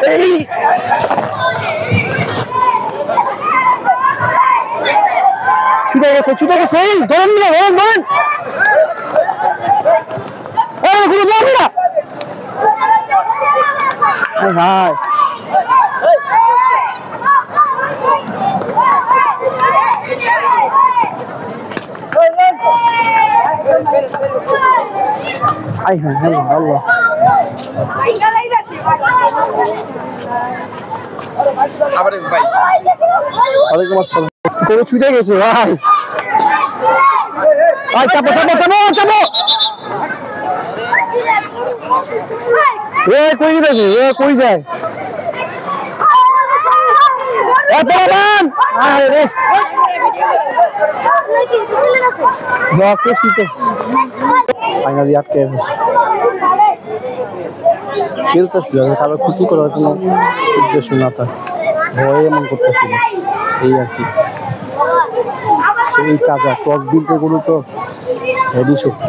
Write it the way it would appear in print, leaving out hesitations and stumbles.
এই ছুটে গেছে এই ধরেন না ধরেন এই গুলো যাবে না হাই হাই হাই হাই আল্লাহ আরে ভাই ওয়ালাইকুম আসসালাম কোন ছুটে গেছে ভাই ভাই চাপো এ কই গেছে এ কই যায় এ পালান আরে ব্লকে সিটে ফাইনালি আটকে গেছে খেলতেছিল কারো ক্ষতি করার কোনো উদ্দেশ্য না তার ভয়ে এমন করতেছিল এই আর কি এই তাজা ক্রস বিল্ডের গুলো তো হেভি শক্তি